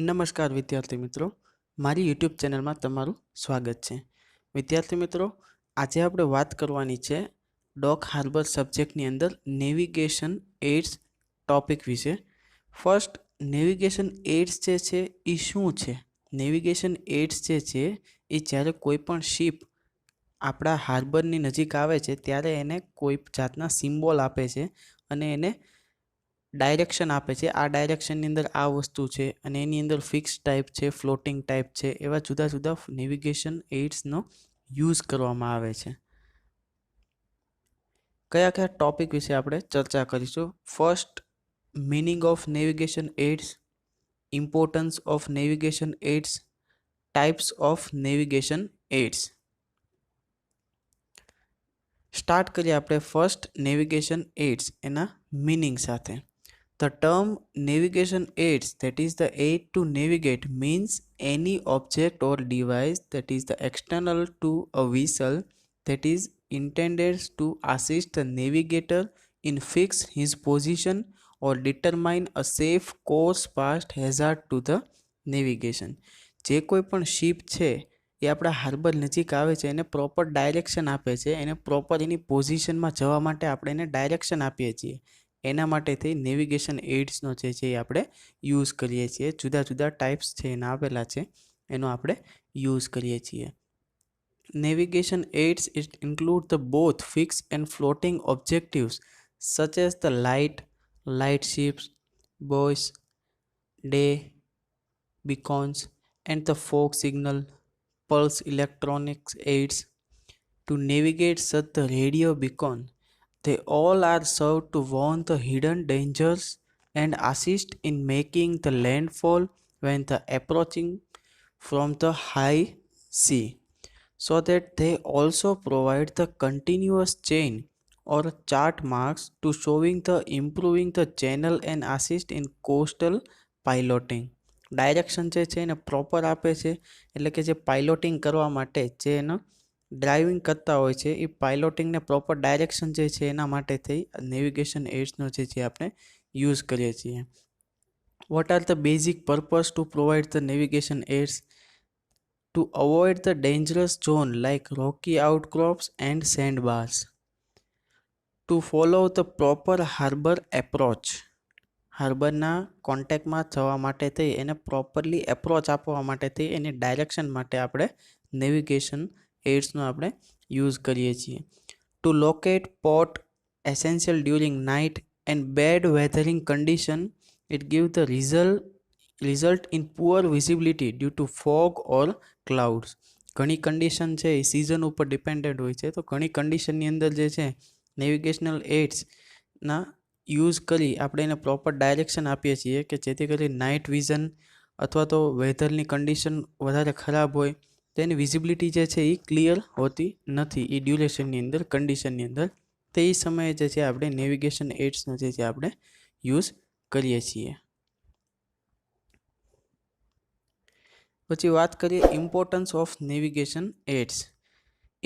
નમસ્કાર વિદ્યાર્થી મિત્રો, મારી યુટ્યુબ ચેનલમાં તમારું સ્વાગત છે. વિદ્યાર્થી મિત્રો, આજે આપણે વાત કરવાની છે ડોક હાર્બર સબ્જેક્ટની અંદર નેવિગેશન એડ્સ ટોપિક વિશે. ફર્સ્ટ, નેવિગેશન એડ્સ જે છે એ શું છે? નેવિગેશન એડ્સ જે છે એ જ્યારે કોઈ પણ શિપ આપણા હાર્બરની નજીક આવે છે ત્યારે એને કોઈ જાતના સિમ્બોલ આપે છે અને એને ડાયરેક્શન આપે છે. આ ડાયરેક્શનની અંદર આ વસ્તુ છે અને એની અંદર ફિક્સ ટાઈપ છે, ફ્લોટિંગ ટાઈપ છે, એવા જુદા જુદા નેવિગેશન એડ્સનો યુઝ કરવામાં આવે છે. કયા કયા ટોપિક વિશે આપણે ચર્ચા કરીશું? First, meaning of navigation aids, importance of navigation aids, types of navigation aids. Start કરીએ આપણે ફર્સ્ટ નેવિગેશન એડ્સ એના મીનિંગ સાથે. The term navigation aids, that is the aid to navigate, means any object or device that is the external to a vessel that is intended to assist the navigator in fix his position or determine a safe course past hazard to the navigation. જે કોઈ પણ ship છે એ આપણા harbour નજીક આવે છે, એને proper direction આપે છે, એને પ્રોપર એની પોઝિશનમાં જવા માટે આપણે એને ડાયરેક્શન આપીએ છીએ. એના માટેથી નેવિગેશન એડ્સનો જે છે એ આપણે યુઝ કરીએ છીએ. જુદા જુદા ટાઈપ્સ છે એના આપેલા છે, એનો આપણે યુઝ કરીએ છીએ. Navigation aids it include the both fix and floating objectives such as the light ships, buoys, day beacons and the fog signal, pulse electronics aids. To navigate such the radio beacon, they all are served to warn the hidden dangers and assist in making the landfall when the approaching from the high sea, so that they also provide the continuous chain or chart marks to showing the improving the channel and assist in coastal piloting. Direction જે છે એને proper આપે છે, એટલે કે જે piloting કરવા માટે જે એનો ડ્રાઇવિંગ કરતા હોય છે એ પાઇલોટિંગને પ્રોપર ડાયરેક્શન જે છે એના માટે થઈ નેવિગેશન એડ્સનો જે છે આપણે યુઝ કરીએ છીએ. What are the basic purpose to provide the navigation aids? To avoid the dangerous zone like rocky outcrops and sand bars. To follow the proper harbour approach. હાર્બરના કોન્ટેક્ટમાં જવા માટે થઈ એને પ્રોપરલી એપ્રોચ આપવા માટે થઈ એની ડાયરેક્શન માટે આપણે નેવિગેશન એડ્સનો આપણે યુઝ કરીએ છીએ. To locate port essential during night and bad weathering condition, it give the result in poor visibility due to fog or clouds. ઘણી કન્ડિશન છે એ સિઝન ઉપર ડિપેન્ડન્ટ હોય છે, તો ઘણી કન્ડિશનની અંદર જે છે નેવિગેશનલ એડ્સના યુઝ કરી આપણે એને પ્રોપર ડાયરેક્શન આપીએ છીએ કે જેથી કરી નાઇટ વિઝન અથવા તો વેધરની કન્ડિશન વધારે ખરાબ હોય તો એની વિઝિબિલિટી જે છે એ ક્લિયર હોતી નથી એ ડ્યુરેશનની અંદર, કન્ડિશનની અંદર. તે એ સમયે જે છે આપણે નેવિગેશન એડ્સનો જે છે આપણે યુઝ કરીએ છીએ. પછી વાત કરીએ importance of navigation aids.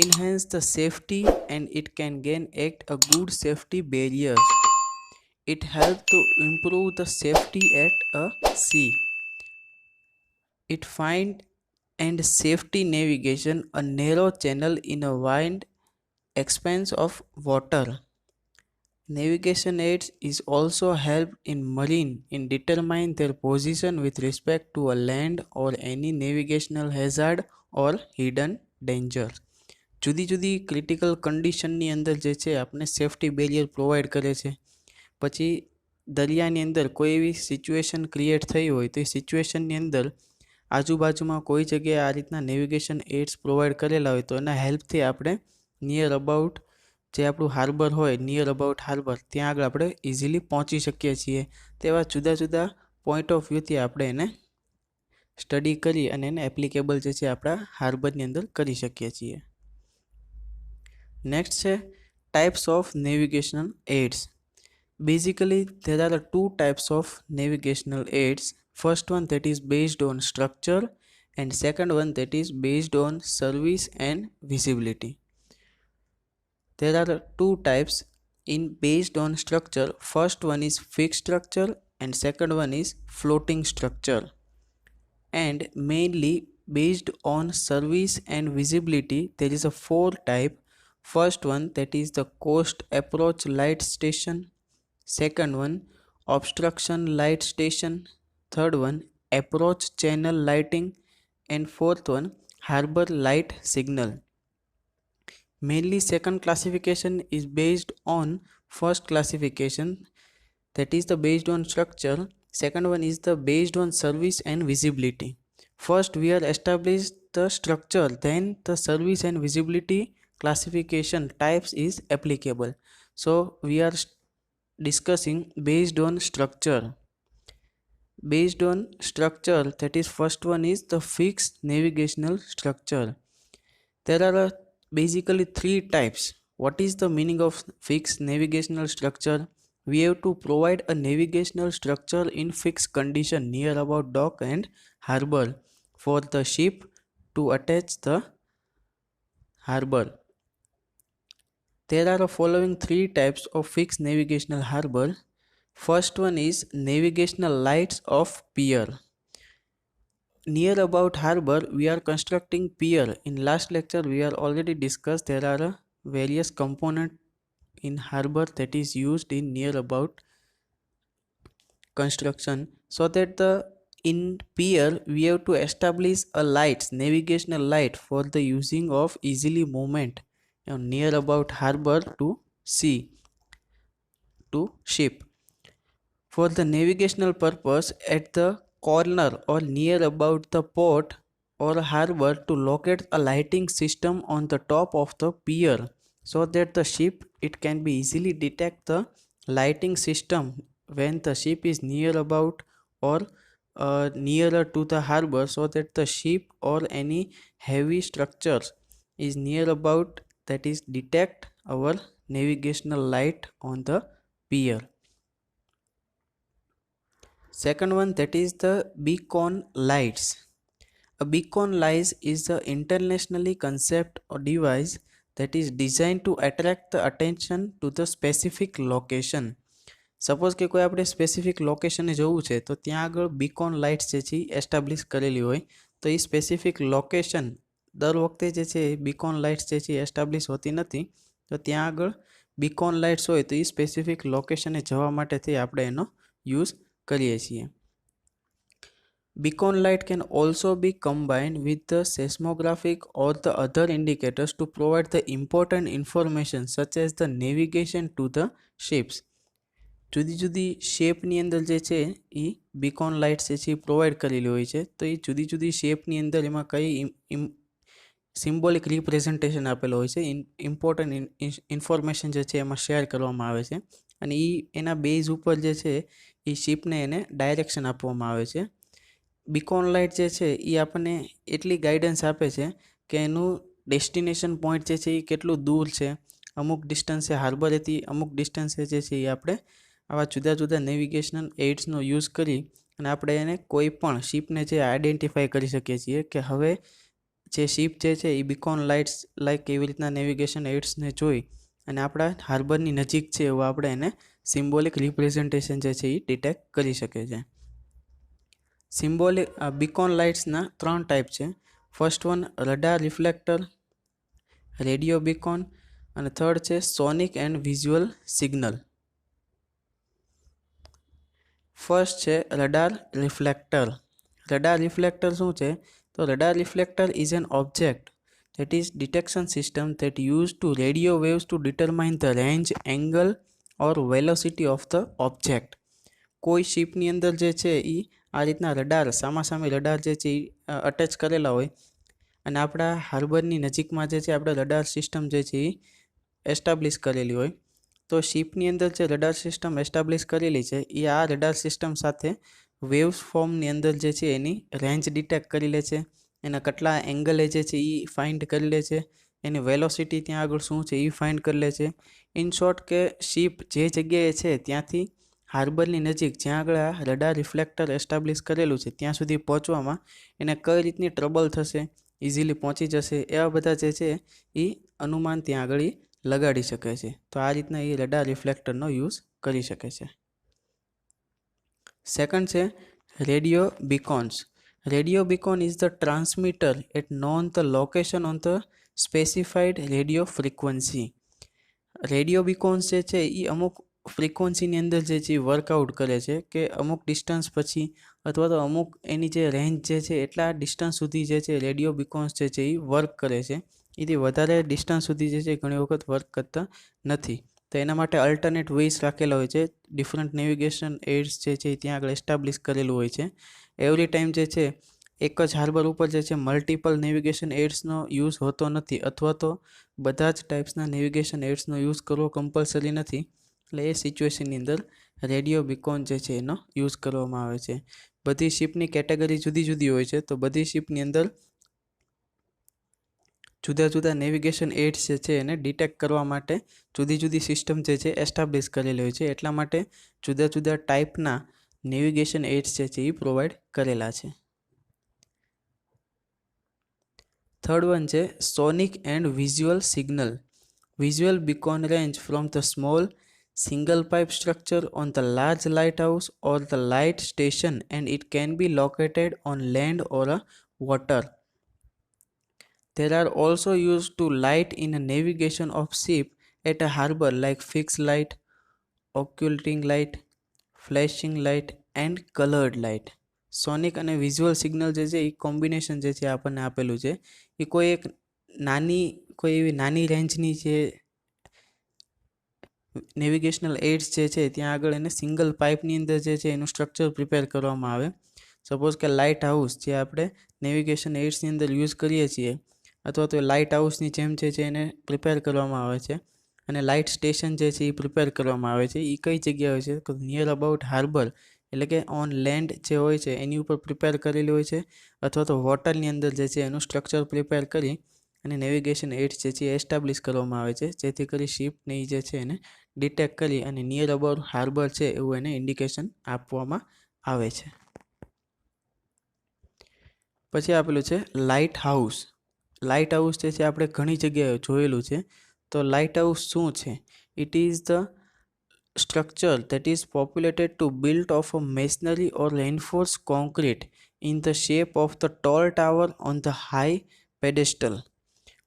Enhance the safety and it can gain act a good safety barriers. It helps to improve the safety at a sea. It find and safety navigation a narrow channel in a wide expanse of water. Navigation aids is also helped in marine in determine their position with respect to a land or any navigational hazard or hidden danger. જુદી જુદી critical કન્ડિશનની અંદર જે છે આપણે safety barrier provide કરે છે. પછી દરિયાની અંદર કોઈ એવી સિચ્યુએશન ક્રિએટ થઈ હોય તો એ સિચ્યુએશનની અંદર આજુબાજુમાં કોઈ જગ્યાએ આ રીતના નેવિગેશન એડ્સ પ્રોવાઈડ કરેલા હોય તો એના હેલ્પથી આપણે નિયર અબાઉટ જે આપણું હાર્બર હોય, નિયર અબાઉટ હાર્બર, ત્યાં આગળ આપણે ઇઝીલી પહોંચી શકીએ છીએ. તેવા જુદા જુદા પોઈન્ટ ઓફ વ્યૂથી આપણે એને સ્ટડી કરી અને એને એપ્લિકેબલ જે છે આપણા હાર્બરની અંદર કરી શકીએ છીએ. નેક્સ્ટ છે types of navigational aids. Basically, there are two types of navigational aids. First one that is based on structure and second one that is based on service and visibility. There are two types in based on structure. First one is fixed structure and second one is floating structure. and mainly based on service and visibility. There is a 4 type. First one, that is the coast approach light station. Second one, obstruction light station. Third one, approach channel lighting. And fourth one, harbor light signal. Mainly second classification is based on first classification, that is the based on structure. Second one is the based on service and visibility. First we are established the structure, then the service and visibility classification types is applicable. So we are discussing based on structure. Based on structure, that is first one is the fixed navigational structure. There are basically 3 types. What is the meaning of fixed navigational structure? We have to provide a navigational structure in fixed condition near about dock and harbor for the ship to attach the harbor. There are the following 3 types of fixed navigational harbor. First one is navigational lights of pier. Near about harbor we are constructing pier. In last lecture we are already discussed there are various component in harbor that is used in near about construction, so that the in pier we have to establish a lights, navigational light for the using of easily movement near about harbor to sea to ship. For the navigational purpose, at the corner or near about the port or harbor to locate a lighting system on the top of the pier, so that the ship it can be easily detect the lighting system when the ship is near about or nearer to the harbor, so that the ship or any heavy structures is near about, that is detect our navigational light on the pier. Second one, that is the beacon lights. A beacon light is the internationally concept or device that is designed to attract the attention to the specific location. Suppose કે કોઈ આપણે specific લોકેશને જવું છે તો ત્યાં આગળ beacon lights જે છે એસ્ટાબ્લિશ કરેલી હોય, તો એ સ્પેસિફિક લોકેશન દર વખતે જે છે બીકોન લાઇટ્સ જે છે એસ્ટાબ્લિશ હોતી નથી. તો ત્યાં આગળ બીકોન લાઇટ્સ હોય તો એ સ્પેસિફિક લોકેશને જવા માટેથી આપણે એનો યુઝ કરીએ છીએ. Beacon light can also be combined with the seismographic or the other indicators to provide the important information such as the navigation to the ships. જુદી જુદી શેપની અંદર જે છે એ બીકોન લાઇટ્સ જે છે એ પ્રોવાઈડ કરેલી હોય છે. તો એ જુદી જુદી શેપની અંદર એમાં કઈ સિમ્બોલિક રિપ્રેઝન્ટેશન આપેલો હોય છે, ઇમ્પોર્ટન્ટ ઇન્ફોર્મેશન જે છે એમાં શેર કરવામાં આવે છે, અને એ એના બેઝ ઉપર જે છે એ શિપને એને ડાયરેક્શન આપવામાં આવે છે. બીકોન લાઇટ જે છે એ આપણને એટલી ગાઈડન્સ આપે છે કે એનું ડેસ્ટિનેશન પોઈન્ટ જે છે એ કેટલું દૂર છે, અમુક ડિસ્ટન્સે હાર્બરેથી અમુક ડિસ્ટન્સે જે છે એ આપણે આવા જુદા જુદા નેવિગેશનલ એડ્સનો યુઝ કરી અને આપણે એને કોઈ પણ શિપને જે આઈડેન્ટિફાઈ કરી શકીએ છીએ કે હવે જે શિપ જે છે એ બીકોન લાઇટ્સ લાઈક એવી રીતના નેવિગેશન એડ્સને જોઈ અને આપણા હાર્બરની નજીક છે એવું આપણે એને સિમ્બોલિક રિપ્રેઝન્ટેશન જે છે એ ડિટેક્ટ કરી શકે છે. સિમ્બોલિક બીકોન લાઇટ્સના 3 ટાઈપ છે. First one radar reflector, radio beacon, અને થર્ડ છે sonic and visual signal. First છે રડાર રિફ્લેક્ટર. રડાર રિફ્લેક્ટર શું છે? તો radar reflector is an object that is detection system that used to radio waves to determine the range, angle or velocity of the object. કોઈ શિપની અંદર જે છે એ આ રીતના રડાર સામાસામી રડાર જે છે એ અટેચ કરેલા હોય અને આપણા હાર્બરની નજીકમાં જે છે આપણે રડાર સિસ્ટમ જે છે એ એસ્ટાબ્લિશ કરેલી હોય, તો શિપની અંદર જે રડાર સિસ્ટમ એસ્ટાબ્લિશ કરેલી છે એ આ રડાર સિસ્ટમ સાથે વેવ્સ ફોર્મની અંદર જે છે એની રેન્જ ડિટેક્ટ કરી લે છે, એના કેટલા એંગલે જે છે એ ફાઇન્ડ કરી લે છે, એની વેલોસિટી ત્યાં આગળ શું છે એ ફાઇન્ડ કરી લે છે. ઇન શોર્ટ કે શિપ જે જગ્યાએ છે ત્યાંથી હાર્બરની નજીક જ્યાં આગળ આ રડાર રિફ્લેક્ટર એસ્ટાબ્લિશ કરેલું છે ત્યાં સુધી પહોંચવામાં એને કઈ રીતની ટ્રબલ થશે, ઇઝીલી પહોંચી જશે, એવા બધા જે છે એ અનુમાન ત્યાં આગળ એ લગાડી શકે છે. તો આ રીતના એ રડાર રિફ્લેક્ટરનો યુઝ કરી શકે છે. સેકન્ડ છે radio beacons. Radio beacon is the transmitter at known the location on the specified radio frequency. Radio beacons જે છે એ અમુક ફ્રિકવન્સીની અંદર જે છે એ વર્કઆઉટ કરે છે કે અમુક ડિસ્ટન્સ પછી અથવા તો અમુક એની જે રેન્જ જે છે એટલા ડિસ્ટન્સ સુધી જે છે રેડિયો બીકોન્સ જે છે એ વર્ક કરે છે. એથી વધારે ડિસ્ટન્સ સુધી જે છે ઘણી વખત વર્ક કરતા નથી. તો એના માટે અલ્ટરનેટ વેઝ રાખેલા હોય છે. ડિફરન્ટ નેવિગેશન એડ્સ જે છે ત્યાં આગળ એસ્ટાબ્લિશ કરેલું હોય છે. એવરી ટાઈમ જે છે એક જ હાર્બર ઉપર જે છે મલ્ટિપલ નેવિગેશન એડ્સનો યુઝ હોતો નથી, અથવા તો બધા જ ટાઈપ્સના નેવિગેશન એડ્સનો યુઝ કરવો કમ્પલસરી નથી. એટલે એ સિચ્યુએશનની અંદર રેડિયો બીકોન જે છે એનો યુઝ કરવામાં આવે છે. બધી શિપની કેટેગરી જુદી જુદી હોય છે, તો બધી શિપની અંદર જુદા જુદા નેવિગેશન એડ્સ જે છે એને ડિટેક્ટ કરવા માટે જુદી જુદી સિસ્ટમ જે છે એસ્ટાબ્લિશ કરેલી હોય છે. એટલા માટે જુદા જુદા ટાઈપના નેવિગેશન એડ્સ જે છે એ પ્રોવાઈડ કરેલા છે. થર્ડ વન છે sonic and visual signal. Visual beacon range from the small single pipe structure on the large lighthouse or the light station, and it can be located on land or water. They are also used to light in a navigation of ship at a harbor like fixed light, occulting light, flashing light and colored light. Sonic અને visual signal જે છે એ combination જે છે આપણને આપેલું છે. એ કોઈ એવી નાની રેન્જની જે નેવિગેશનલ એડ્સ જે છે ત્યાં આગળ એને સિંગલ પાઇપની અંદર જે છે એનું સ્ટ્રક્ચર પ્રિપેર કરવામાં આવે. સપોઝ કે લાઇટ હાઉસ જે આપણે નેવિગેશન એડ્સની અંદર યુઝ કરીએ છીએ, અથવા તો લાઇટ હાઉસની જેમ જે છે એને પ્રિપેર કરવામાં આવે છે. અને લાઇટ સ્ટેશન જે છે એ પ્રિપેર કરવામાં આવે છે. એ કઈ જગ્યાએ હોય છે? નિયર અબાઉટ હાર્બર, એટલે કે ઓન લેન્ડ જે હોય છે એની ઉપર પ્રિપેર કરેલી હોય છે, અથવા તો વોટરની અંદર જે છે એનું સ્ટ્રક્ચર પ્રિપેર કરી અને નેવિગેશન એડ્સ જે છે એસ્ટાબ્લિશ કરવામાં આવે છે, જેથી કરી શિપને જે છે એને ડિટેક્ટ કરી અને નિયર અબાઉટ હાર્બર છે એવું એને ઇન્ડિકેશન આપવામાં આવે છે. પછી આપેલું છે લાઇટ હાઉસ. લાઇટ હાઉસ જે છે આપણે ઘણી જગ્યાએ જોયેલું છે. તો લાઇટ હાઉસ શું છે? It is the structure that is populated to built of a masonry or reinforced concrete in the shape of the tall tower on the high pedestal.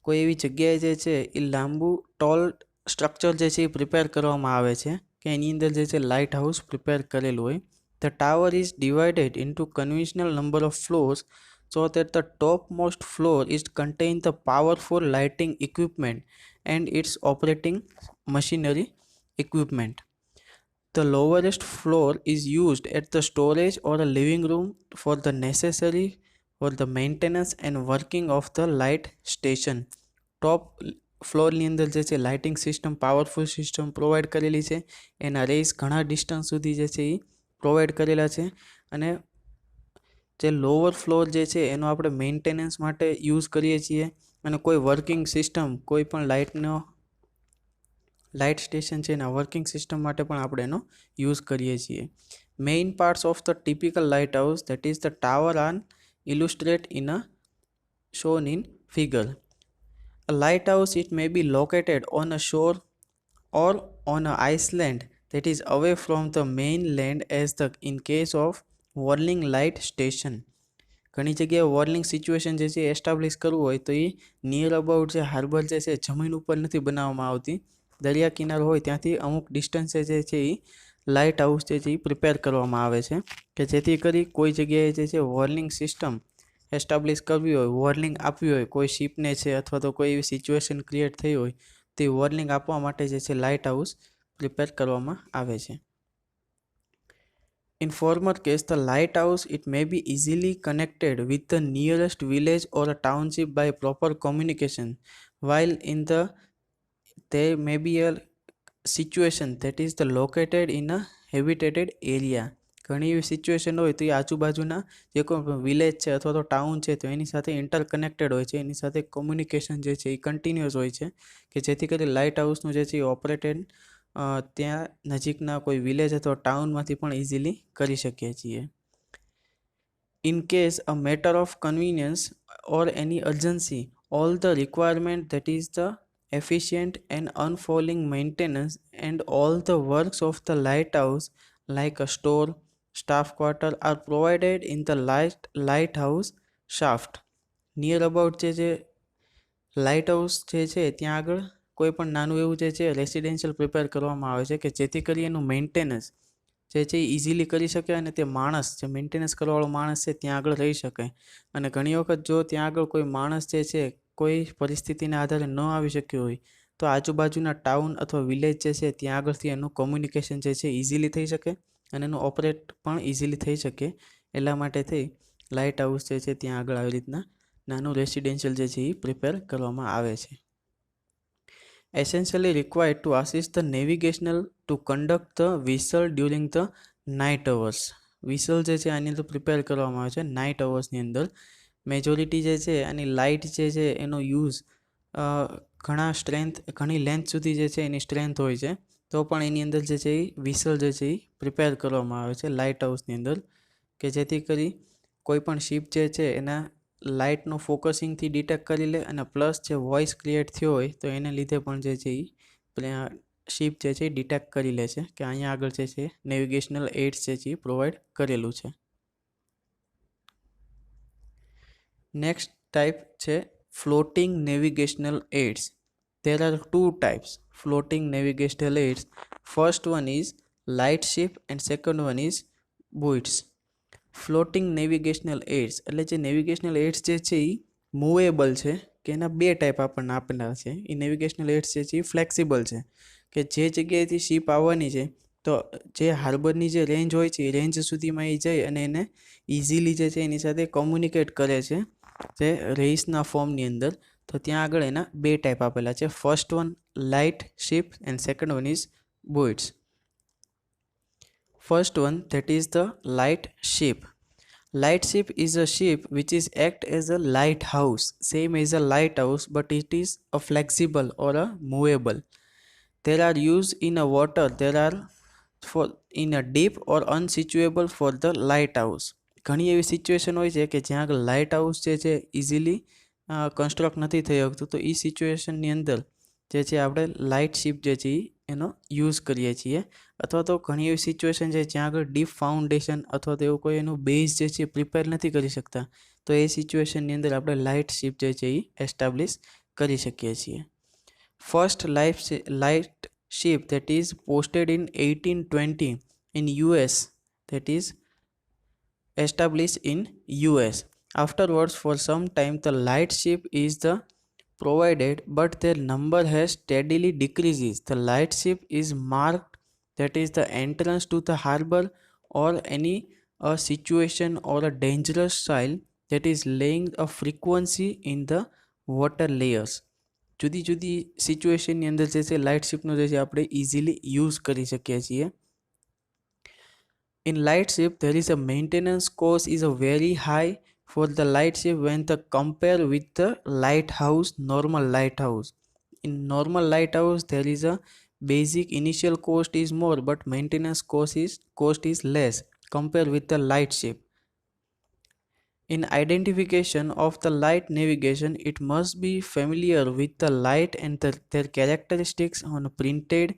કોઈ એવી જગ્યાએ જે છે એ લાંબુ ટોલ સ્ટ્રક્ચર જે છે એ પ્રિપેર કરવામાં આવે છે કે એની અંદર જે છે લાઇટ હાઉસ પ્રિપેર કરેલું હોય. The tower is divided into conventional number of floors so that the topmost floor is contain the powerful lighting equipment and its operating machinery equipment. The lowest floor is used at the storage or a living room for the necessary for the maintenance and working of the light station. ટોપ ફ્લોરની અંદર જે છે lighting system powerful system provide કરેલી છે. એના race ઘણા distance સુધી જે છે એ પ્રોવાઈડ કરેલા છે. અને જે લોઅર ફ્લોર જે છે એનો આપણે મેન્ટેનન્સ માટે યુઝ કરીએ છીએ. અને કોઈ વર્કિંગ સિસ્ટમ, કોઈ પણ લાઇટ સ્ટેશન છે એના વર્કિંગ સિસ્ટમ માટે પણ આપણે એનો યુઝ કરીએ છીએ. Main parts of the typical lighthouse that is the tower are illustrate in a shown in figure. A lighthouse it may be located on a shore or on an island that is away from the mainland as the in case of whirling light station. ઘણી જગ્યાએ વોર્લિંગ situation જે છે establish કરવું હોય તો એ near about જે harbour જે છે જમીન ઉપર નથી બનાવવામાં આવતી. દરિયા કિનારો હોય ત્યાંથી અમુક ડિસ્ટન્સે જે છે એ લાઇટ હાઉસ જે છે એ પ્રિપેર કરવામાં આવે છે, કે જેથી કરી કોઈ જગ્યાએ જે છે વોર્લિંગ સિસ્ટમ એસ્ટાબ્લિશ કરવી હોય, વોર્નિંગ આપવી હોય કોઈ શિપને છે, અથવા તો કોઈ એવી સિચ્યુએશન ક્રિએટ થઈ હોય તે વોર્નિંગ આપવા માટે જે છે લાઇટ હાઉસ પ્રિપેર કરવામાં આવે છે. In former case, the lighthouse it may be easily connected with the nearest village or a township by proper communication, while in the there may be a situation that is the located in a habitated area. ઘણી એવી situation હોય તો એ આજુબાજુના જે કોઈ village છે અથવા તો ટાઉન છે તો એની સાથે ઇન્ટરકનેક્ટેડ હોય છે, એની સાથે કોમ્યુનિકેશન જે છે એ કન્ટિન્યુઅસ હોય છે, કે જેથી કરી લાઇટ હાઉસનું જે છે એ ઓપરેટેડ ત્યાં નજીકના કોઈ વિલેજ અથવા ટાઉનમાંથી પણ ઇઝીલી કરી શકીએ છીએ. In case a matter of convenience or any urgency all the requirement that is the efficient and unfailing maintenance and all the works of the lighthouse like a store, staff quarter are provided in the lighthouse shaft. Near about જે light house જે છે ત્યાં આગળ કોઈ પણ નાનું એવું જે છે રેસિડેન્શિયલ પ્રિપેર કરવામાં આવે છે કે જેથી કરી એનું મેન્ટેનન્સ જે છે એ ઇઝીલી કરી શકે અને તે માણસ જે મેન્ટેનન્સ કરવાવાળો માણસ છે ત્યાં આગળ રહી શકે. અને ઘણી વખત જો ત્યાં આગળ કોઈ માણસ જે છે કોઈ પરિસ્થિતિના આધારે ન આવી શક્યો હોય તો આજુબાજુના ટાઉન અથવા વિલેજ જે છે ત્યાં આગળથી એનું કોમ્યુનિકેશન જે છે ઇઝીલી થઈ શકે અને એનું ઓપરેટ પણ ઇઝીલી થઈ શકે. એટલા માટે થઈ લાઇટ હાઉસ જે છે ત્યાં આગળ આવી રીતના નાનું રેસિડેન્શિયલ જે છે એ પ્રિપેર કરવામાં આવે છે. Essentially required to assist the navigational to conduct the vessel during the night hours. Whistle જે છે આની અંદર પ્રિપેર કરવામાં આવે છે નાઇટ અવર્સની અંદર. મેજોરિટી જે છે આની લાઇટ જે છે એનો યુઝ ઘણી લેન્થ સુધી જે છે એની સ્ટ્રેન્થ હોય છે તો પણ એની અંદર જે છે એ વિસલ જે છે એ પ્રિપેર કરવામાં આવે છે લાઇટ હાઉસની અંદર કે જેથી કરી કોઈ પણ શિપ જે છે એના લાઇટનું ફોકસિંગથી ડિટેક્ટ કરી લે અને પ્લસ જે વોઇસ ક્રિએટ થયો હોય તો એને લીધે પણ જે છે એ શિપ જે છે એ ડિટેક્ટ કરી લે છે કે અહીંયા આગળ જે છે નેવિગેશનલ એડ્સ જે છે એ પ્રોવાઈડ કરેલું છે. નેક્સ્ટ ટાઈપ છે floating navigational aids. There are two types floating navigational aids. First one is lightship and second one is buoys. Floating navigational aids એટલે જે નેવિગેશનલ એડ્સ જે છે એ મૂવેબલ છે કે એના બે ટાઈપ આપણને આપેલા છે. એ નેવિગેશનલ એડ્સ જે છે એ ફ્લેક્સિબલ છે કે જે જગ્યાએથી શિપ આવવાની છે તો જે હાર્બરની જે રેન્જ હોય છે એ રેન્જ સુધીમાં એ જઈ અને એને ઇઝીલી જે છે એની સાથે કોમ્યુનિકેટ કરે છે જે રેસના ફોર્મની અંદર. તો ત્યાં આગળ એના બે ટાઈપ આપેલા છે. First one light ship and second one is buoys. First one, that is the light ship. Light ship is a ship which is act as a lighthouse, same as a lighthouse, but it is a flexible or a movable. There are used in a water. There are for in a deep or unsituable for the lighthouse. ઘણી એવી situation હોય છે કે જ્યાં આગળ light house જે છે easily construct નથી થઈ શકતું તો એ સિચ્યુએશનની અંદર જે છે આપણે લાઇટ શિપ જે છે એનો યુઝ કરીએ છીએ. અથવા તો ઘણી એવી સિચ્યુએશન છે જ્યાં આગળ ડીપ ફાઉન્ડેશન અથવા તો એવું કોઈ એનું બેઝ જે છે પ્રિપેર નથી કરી શકતા તો એ સિચ્યુએશનની અંદર આપણે લાઇટ શિપ જે છે એ એસ્ટાબ્લિશ કરી શકીએ છીએ. First light ship that is posted in 1820 in US, that is established in US. Afterwards for some time the light ship is the provided but their number has steadily decreases. The light ship is marked, that is the entrance to the harbor or any a situation or a dangerous soil that is laying a frequency in the water layers. જુદી જુદી સિચ્યુએશનની અંદર જે છે light શિપનો જે છે આપણે easily use કરી શકીએ છીએ. In light ship there is a maintenance cost is a very high for the light ship when the compare with the lighthouse, normal lighthouse. In normal lighthouse there is a basic initial cost is more but maintenance cost is less compared with the light ship. In identification of the light navigation, it must be familiar with the light and their characteristics on printed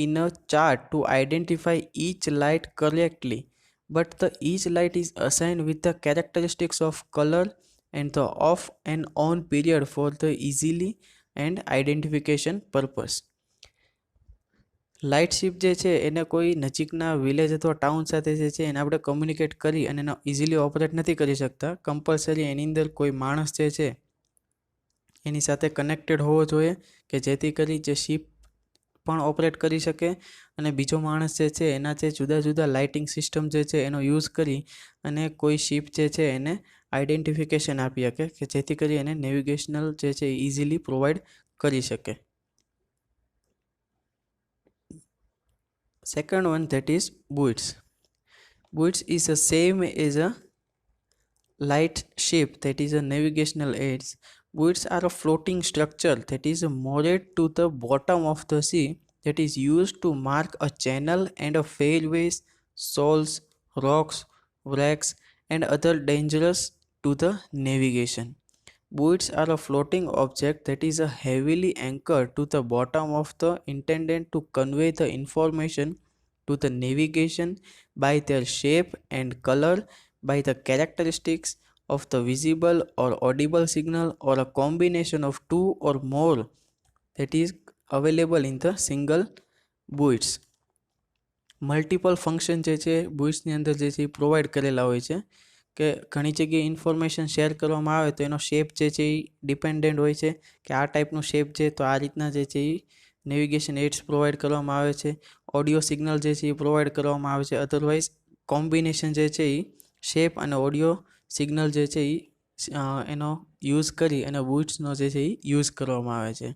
in a chart to identify each light correctly. But the each light is assigned with the characteristics of color and the off and on period for the easily and identification purpose. Light ship જે છે એને કોઈ નજીકના village અથવા town સાથે જે છે એને આપણે કમ્યુનિકેટ કરી અને એનો ઇઝીલી ઓપરેટ નથી કરી શકતા. કમ્પલસરી એની અંદર કોઈ માણસ જે છે એની સાથે કનેક્ટેડ હોવો જોઈએ કે જેથી કરી જે શિપ પણ ઓપરેટ કરી શકે અને બીજો માણસ જે છે એના જે જુદા જુદા લાઇટિંગ સિસ્ટમ જે છે એનો યુઝ કરી અને કોઈ શિપ જે છે એને આઈડેન્ટિફિકેશન આપી શકે કે જેથી કરી એને નેવિગેશનલ જે છે ઇઝીલી પ્રોવાઈડ કરી શકે. Second one, that is buoys. Buoys is the same as a light ship, that is a navigational aids. Buoys are a floating structure that is moored to the bottom of the sea that is used to mark a channel and a fairways, shoals, rocks, wrecks and other dangerous to the navigation. Buoys are a floating object that is heavily anchored to the bottom of the intended to convey the information to the navigation by their shape and color, by the characteristics of the visible or audible signal, or a combination of two or more that is available in the single buoys. Multiple function જે છે બુઇટ્સની અંદર જે છે એ provide કરેલા હોય છે કે ઘણી જગ્યાએ ઇન્ફોર્મેશન શેર કરવામાં આવે તો એનો શેપ જે છે એ ડિપેન્ડન્ટ હોય છે કે આ ટાઈપનો શેપ છે તો આ રીતના જે છે એ નેવિગેશન એડ્સ પ્રોવાઈડ કરવામાં આવે છે. ઓડિયો સિગ્નલ જે છે એ પ્રોવાઈડ કરવામાં આવે છે. અધરવાઇઝ કોમ્બિનેશન જે છે એ શેપ અને ઓડિયો સિગ્નલ જે છે એ એનો યુઝ કરી અને બુઇટ્સનો જે છે એ યુઝ કરવામાં આવે છે.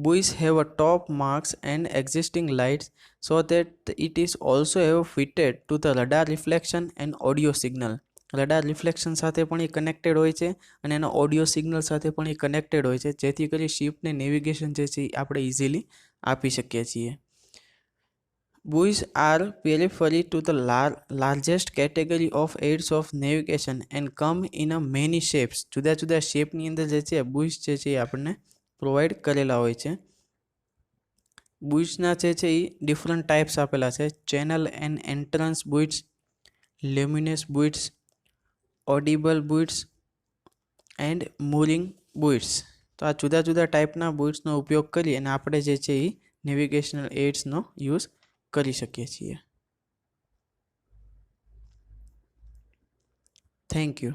Buoys have a top marks and existing lights so that it is also have fitted to the radar reflection and audio signal. Radar reflection સાથે પણ એ કનેક્ટેડ હોય છે અને એના ઓડિયો સિગ્નલ સાથે પણ એ કનેક્ટેડ હોય છે, જેથી કરી શિપને નેવિગેશન જે છે એ આપણે ઇઝીલી આપી શકીએ છીએ. Buoys are periphery to the largest category of aids of navigation and come in a many shapes. જુદા જુદા શેપની અંદર જે છે બુઇસ જે છે એ આપણને પ્રોવાઈડ કરેલા હોય છે. બુઇટ્સના જે છે એ ડિફરન્ટ ટાઈપ્સ આપેલા છે: channel and entrance buoys, luminous buoys, audible buoys and mooring buoys. તો આ જુદા જુદા ટાઈપના બુઇટ્સનો ઉપયોગ કરી અને આપણે જે છે એ નેવિગેશનલ એડ્સનો યુઝ કરી શકીએ છીએ. Thank you.